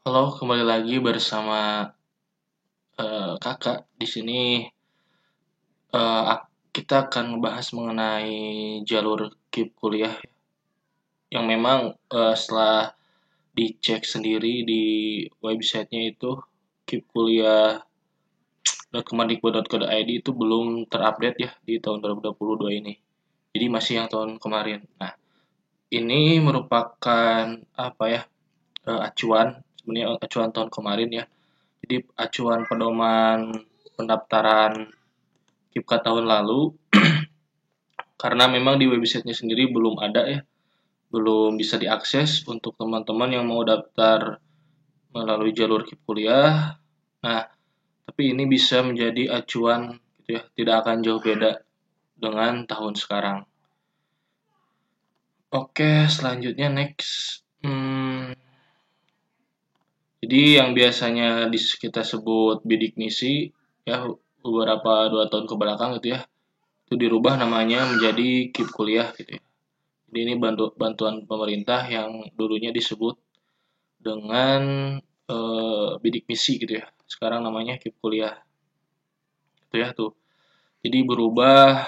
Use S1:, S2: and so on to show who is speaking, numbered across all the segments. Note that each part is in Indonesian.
S1: Halo, kembali lagi bersama kakak. Di sini kita akan membahas mengenai jalur KIP kuliah yang memang setelah dicek sendiri di websitenya itu KIP kuliah.kemendikbud.go.id itu belum terupdate ya di tahun 2022 ini. Jadi masih yang tahun kemarin. Nah, ini merupakan apa ya? Acuan, sebenarnya acuan tahun kemarin ya. Jadi acuan pedoman pendaftaran KIPKA tahun lalu karena memang di websitenya sendiri belum ada ya, belum bisa diakses untuk teman-teman yang mau daftar melalui jalur KIP kuliah. Nah, tapi ini bisa menjadi acuan gitu ya, tidak akan jauh beda dengan tahun sekarang. Oke, selanjutnya next. Jadi yang biasanya kita sebut bidik misi ya beberapa 2 tahun ke belakang gitu ya, itu dirubah namanya menjadi KIP kuliah gitu ya. Jadi ini bantuan pemerintah yang dulunya disebut dengan bidik misi gitu ya. Sekarang namanya KIP kuliah. Gitu ya tuh. Jadi berubah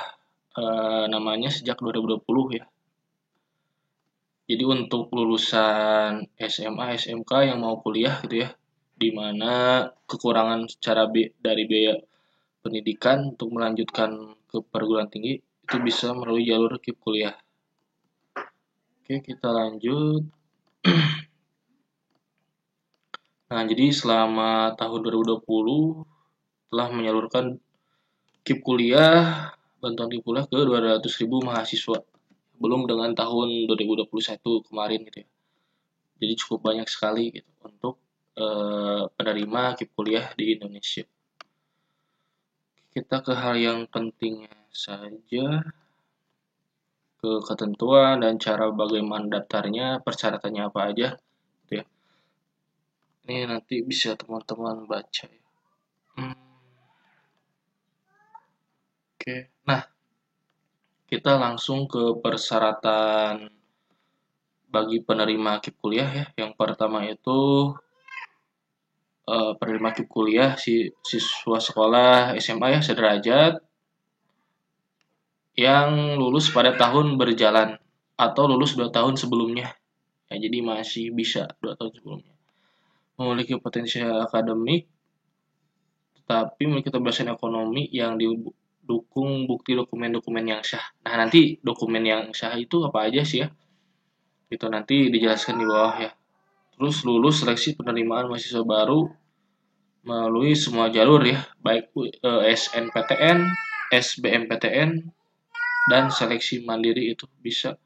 S1: namanya sejak 2020 ya. Jadi untuk lulusan SMA, SMK yang mau kuliah gitu ya, di mana kekurangan dari biaya pendidikan untuk melanjutkan ke perguruan tinggi itu bisa melalui jalur KIP kuliah. Oke, kita lanjut. Nah, jadi selama tahun 2020 telah menyalurkan KIP kuliah, bantuan KIP kuliah ke 200.000 mahasiswa. Belum dengan tahun 2021 kemarin gitu ya. Jadi cukup banyak sekali gitu untuk penerima KIP kuliah di Indonesia. Kita ke hal yang pentingnya saja, ke ketentuan dan cara bagaimana daftarnya, persyaratannya apa aja gitu ya. Ini nanti bisa teman-teman baca ya. Oke. Nah, kita langsung ke persyaratan bagi penerima KIP kuliah ya. Yang pertama itu penerima KIP kuliah siswa sekolah SMA ya sederajat yang lulus pada tahun berjalan atau lulus 2 tahun sebelumnya. Ya, jadi masih bisa 2 tahun sebelumnya. Memiliki potensi akademik tetapi memiliki keterbatasan ekonomi yang didukung bukti dokumen-dokumen yang sah. Nah, nanti dokumen yang sah itu apa aja sih ya? Itu nanti dijelaskan di bawah ya. Terus lulus seleksi penerimaan mahasiswa baru melalui semua jalur ya, baik SNPTN, SBMPTN, dan seleksi mandiri itu bisa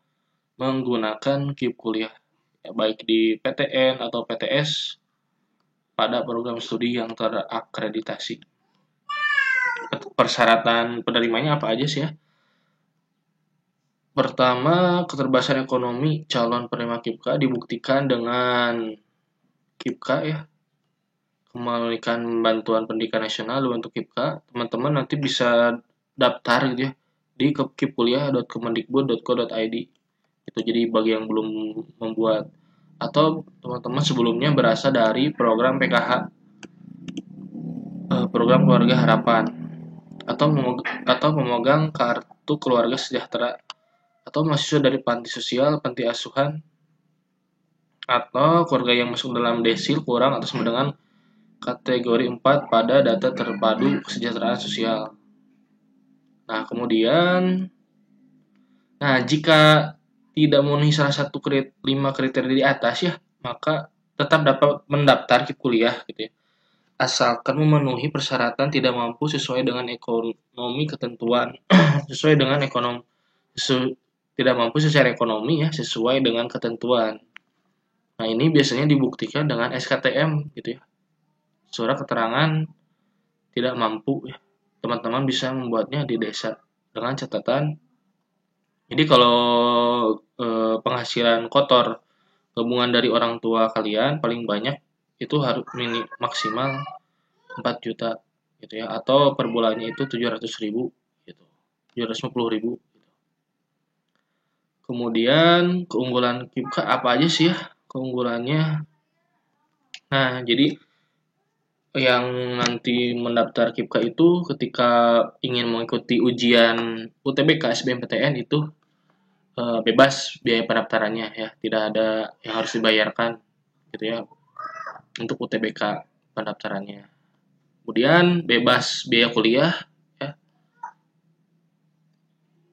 S1: menggunakan KIP kuliah, ya, baik di PTN atau PTS pada program studi yang terakreditasi. Persyaratan penerimanya apa aja sih ya? Pertama, keterbatasan ekonomi calon penerima KIPKA dibuktikan dengan KIPKA ya, memiliki bantuan pendidikan nasional untuk KIPKA. Teman-teman nanti bisa daftar gitu ya di kipkuliah.kemendikbud.go.id. Itu jadi bagi yang belum membuat atau teman-teman sebelumnya berasal dari program PKH, program keluarga harapan, atau memegang kartu keluarga sejahtera, atau mahasiswa dari panti sosial, panti asuhan, atau keluarga yang masuk dalam desil kurang atau sama dengan kategori 4 pada data terpadu kesejahteraan sosial. Nah, kemudian jika tidak memenuhi salah satu 5 kriteria di atas ya, maka tetap dapat mendaftar KIP kuliah gitu ya. Asalkan memenuhi persyaratan tidak mampu sesuai dengan ekonomi ketentuan, sesuai dengan tidak mampu secara ekonomi ya, sesuai dengan ketentuan. Nah, ini biasanya dibuktikan dengan SKTM gitu ya. Surat keterangan tidak mampu ya. Teman-teman bisa membuatnya di desa dengan catatan. Jadi kalau penghasilan kotor gabungan dari orang tua kalian paling banyak itu harus maksimal 4 juta gitu ya, atau per bulannya itu 700.000 gitu. 750.000 gitu. Kemudian keunggulan KIPKA apa aja sih ya? Keunggulannya, Nah, jadi yang nanti mendaftar KIPKA itu ketika ingin mengikuti ujian UTBK SBMPTN itu bebas biaya pendaftarannya ya, tidak ada yang harus dibayarkan gitu ya untuk UTBK pendaftarannya. Kemudian bebas biaya kuliah ya.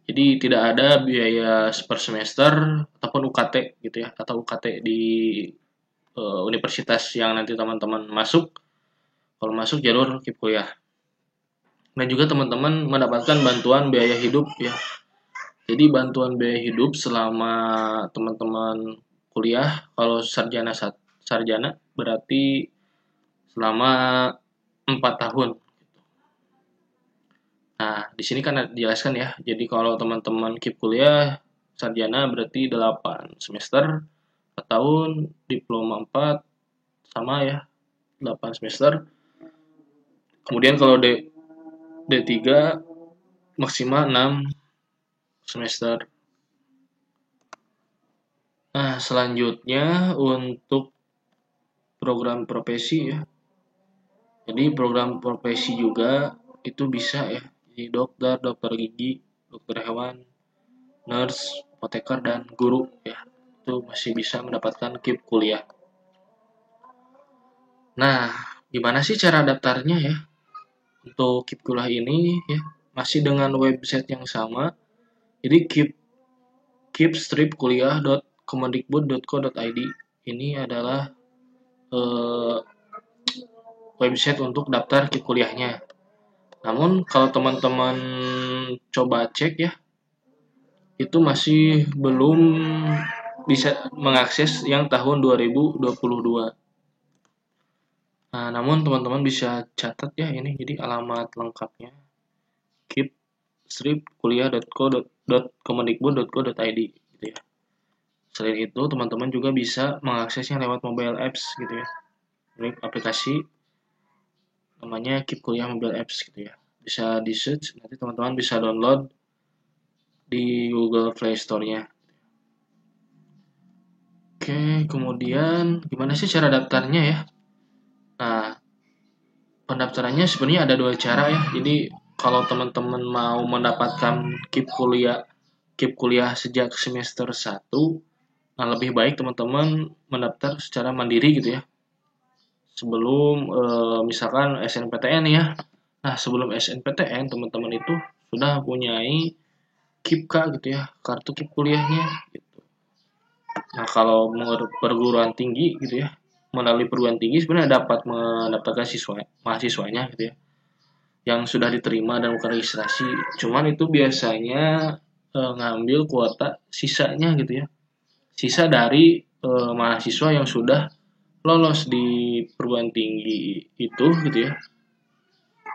S1: Jadi tidak ada biaya per semester ataupun UKT gitu ya, atau UKT di universitas yang nanti teman-teman masuk kalau masuk jalur KIP kuliah. Dan juga teman-teman mendapatkan bantuan biaya hidup ya. Jadi bantuan biaya hidup selama teman-teman kuliah, kalau sarjana berarti selama 4 tahun. Nah, di sini kan dijelaskan ya. Jadi kalau teman-teman KIP kuliah sarjana berarti 8 semester, 4 tahun, diploma 4 sama ya, 8 semester. Kemudian kalau D3 maksimal 6 semester. Nah, selanjutnya untuk program profesi ya. Jadi program profesi juga itu bisa ya. Jadi dokter, dokter gigi, dokter hewan, nurse, apoteker, dan guru ya. Itu masih bisa mendapatkan KIP kuliah. Nah, gimana sih cara daftarnya ya? Untuk KIP kuliah ini ya, masih dengan website yang sama. Jadi kipstripkuliah.kemendikbud.co.id ini adalah website untuk daftar KIP kuliahnya. Namun kalau teman-teman coba cek ya, itu masih belum bisa mengakses yang tahun 2022. Nah, namun teman-teman bisa catat ya ini, jadi alamat lengkapnya kipstripkuliah.kemendikbud.co.id gitu ya. Selain itu, teman-teman juga bisa mengaksesnya lewat mobile apps gitu ya. Lewat aplikasi namanya KIP Kuliah Mobile Apps gitu ya. Bisa di search, nanti teman-teman bisa download di Google Play Store-nya. Oke, kemudian gimana sih cara daftarnya ya? Nah, pendaftarannya sebenarnya ada 2 cara ya. Jadi kalau teman-teman mau mendapatkan KIP kuliah sejak semester 1, nah lebih baik teman-teman mendaftar secara mandiri gitu ya. Sebelum misalkan SNPTN ya. Nah, sebelum SNPTN teman-teman itu sudah mempunyai KIPKA gitu ya, kartu KIP kuliahnya gitu. Nah, kalau perguruan tinggi gitu ya, melalui perguruan tinggi sebenarnya dapat mendapatkan mahasiswanya gitu ya, yang sudah diterima dan bukan registrasi. Cuman itu biasanya ngambil kuota sisanya gitu ya, sisa dari mahasiswa yang sudah lolos di perguruan tinggi itu gitu ya,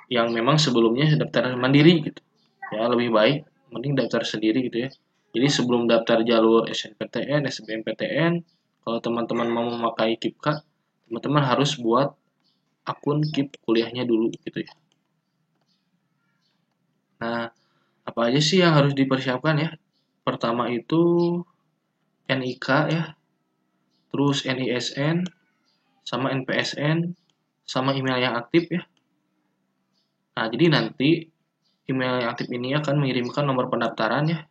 S1: yang memang sebelumnya daftar mandiri gitu. Ya lebih baik mending daftar sendiri gitu ya. Jadi sebelum daftar jalur SNPTN, SBMPTN, kalau teman-teman mau memakai KIPKA, teman-teman harus buat akun KIP kuliahnya dulu gitu ya. Nah, apa aja sih yang harus dipersiapkan ya? Pertama itu NIK ya, terus NISN, sama NPSN, sama email yang aktif ya. Nah, jadi nanti email yang aktif ini akan mengirimkan nomor pendaftaran ya,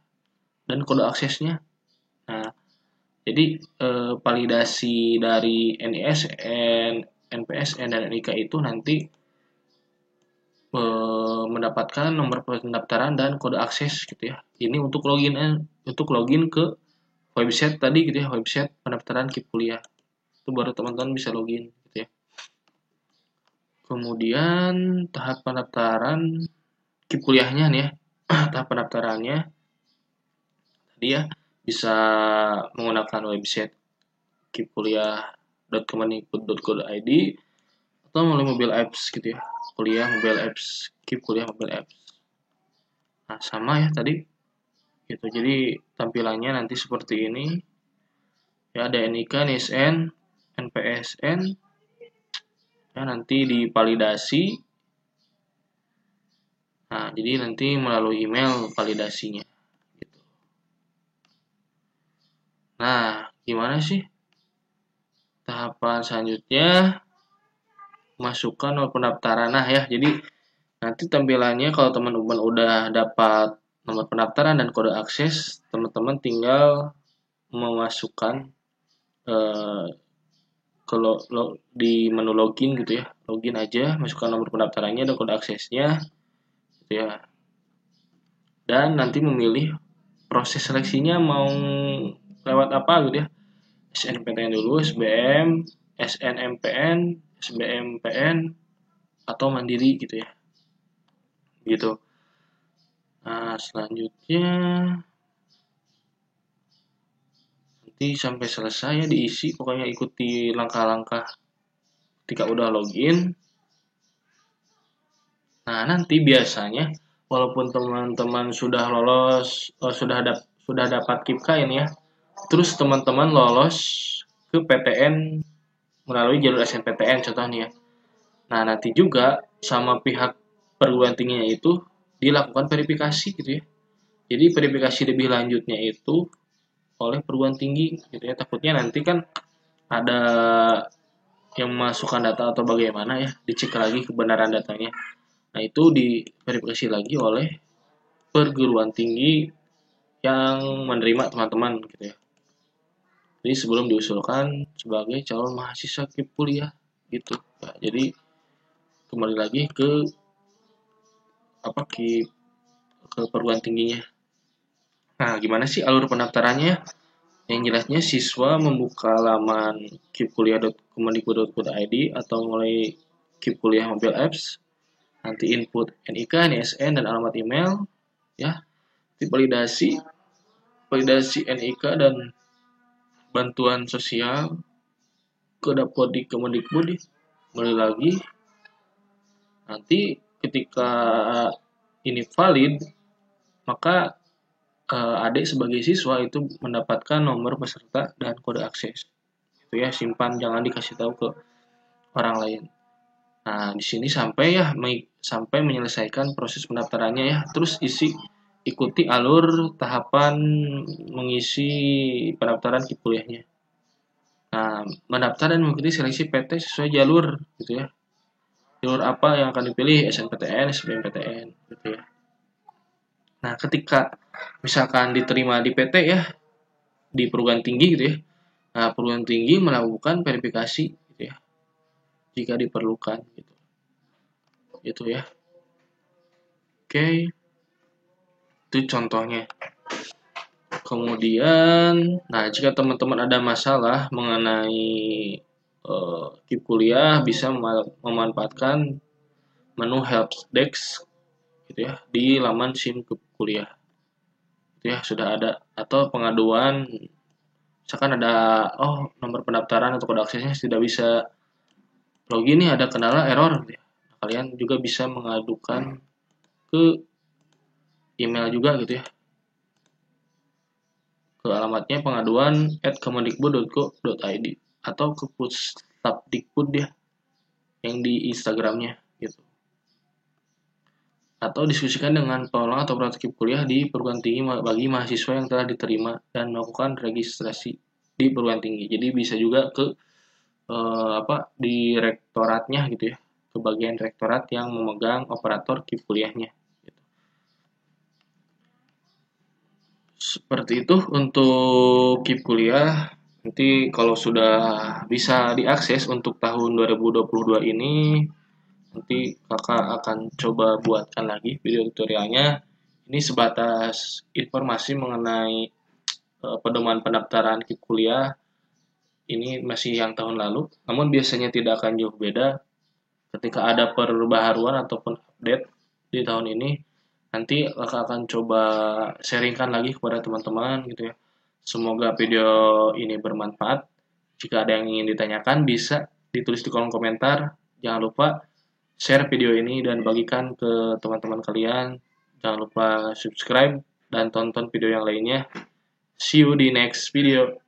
S1: dan kode aksesnya. Nah, jadi validasi dari NISN, NPSN, dan NIK itu nanti mendapatkan nomor pendaftaran dan kode akses gitu ya. Ini untuk login ke website tadi gitu ya, website pendaftaran KIP kuliah. Itu baru teman-teman bisa login gitu ya. Kemudian tahap pendaftaran KIP kuliahnya nih ya. Tahap pendaftarannya tadi ya bisa menggunakan website kipkuliah.kemendikbud.go.id atau melalui mobile apps gitu ya, kuliah mobile apps, KIP kuliah mobile apps. Nah, sama ya tadi gitu. Jadi tampilannya nanti seperti ini ya, ada NIK, NISN, NPSN ya, nanti divalidasi. Nah, jadi nanti melalui email validasinya gitu. Nah, gimana sih tahapan selanjutnya? masukkan nomor pendaftaran. Nah ya, jadi nanti tampilannya kalau teman-teman udah dapat nomor pendaftaran dan kode akses, teman-teman tinggal memasukkan eh, kalau di menu login gitu ya, login aja, masukkan nomor pendaftarannya dan kode aksesnya gitu ya. Dan nanti memilih proses seleksinya mau lewat apa gitu ya. SNMPTN dulu, SBM, SNMPN, SBMPN, atau mandiri gitu ya. Gitu. Nah, selanjutnya nanti sampai selesai ya diisi, pokoknya ikuti langkah-langkah ketika udah login. Nah, nanti biasanya walaupun teman-teman sudah lolos, sudah dapat KIPK ini ya, terus teman-teman lolos ke PTN melalui jalur SNPTN contohnya. Nah, nanti juga sama pihak perguruan tingginya itu dilakukan verifikasi gitu ya. Jadi verifikasi lebih lanjutnya itu oleh perguruan tinggi gitu ya. Takutnya nanti kan ada yang memasukkan data atau bagaimana ya, dicek lagi kebenaran datanya. Nah, itu diverifikasi lagi oleh perguruan tinggi yang menerima teman-teman gitu ya. Jadi sebelum diusulkan sebagai calon mahasiswa KIP kuliah gitu. Ya, jadi kembali lagi ke KIP ke perguruan tingginya. Nah, gimana sih alur pendaftarannya? Yang jelasnya siswa membuka laman kipkuliah.kemendikbud.id atau mulai KIP kuliah mobile apps, nanti input NIK, NISN, dan alamat email, ya, validasi NIK dan bantuan sosial ke Dapodik Kemendikbud, kembali lagi, nanti ketika ini valid, maka adik sebagai siswa itu mendapatkan nomor peserta dan kode akses. Itu ya, simpan, jangan dikasih tahu ke orang lain. Nah, di sini sampai menyelesaikan proses pendaftarannya ya. Terus ikuti alur tahapan mengisi pendaftaran KIP kuliahnya. Nah, mendaftar dan mengikuti seleksi PT sesuai jalur gitu ya. Jalur apa yang akan dipilih? SNPTN, SBMPTN gitu ya. Nah, ketika misalkan diterima di PT ya, di perguruan tinggi gitu ya. Nah, perguruan tinggi melakukan verifikasi gitu ya. Jika diperlukan gitu. Gitu ya. Oke. Itu contohnya. Kemudian, nah jika teman-teman ada masalah mengenai KIP kuliah, bisa memanfaatkan menu help desk gitu ya di laman SIM KIP kuliah. Itu ya sudah ada, atau pengaduan misalkan ada nomor pendaftaran atau kode aksesnya tidak bisa login nih, ada kendala error gitu ya. Kalian juga bisa mengadukan ke email juga gitu ya, ke alamatnya pengaduan@kemendikbud.go.id atau ke Puspapdikbud ya yang di Instagramnya gitu. Atau diskusikan dengan pengelola atau praktik kuliah di perguruan tinggi bagi mahasiswa yang telah diterima dan melakukan registrasi di perguruan tinggi. Jadi bisa juga ke di rektoratnya gitu ya, ke bagian rektorat yang memegang operator KIP kuliahnya. Gitu. Seperti itu untuk KIP kuliah. Nanti kalau sudah bisa diakses untuk tahun 2022 ini, nanti kakak akan coba buatkan lagi video tutorialnya. Ini sebatas informasi mengenai pedoman pendaftaran KIP kuliah. Ini masih yang tahun lalu, namun biasanya tidak akan jauh beda. Ketika ada perbaharuan ataupun update di tahun ini, nanti kakak akan coba sharingkan lagi kepada teman-teman gitu ya. Semoga video ini bermanfaat. Jika ada yang ingin ditanyakan, bisa ditulis di kolom komentar. Jangan lupa share video ini dan bagikan ke teman-teman kalian. Jangan lupa subscribe dan tonton video yang lainnya. See you di next video.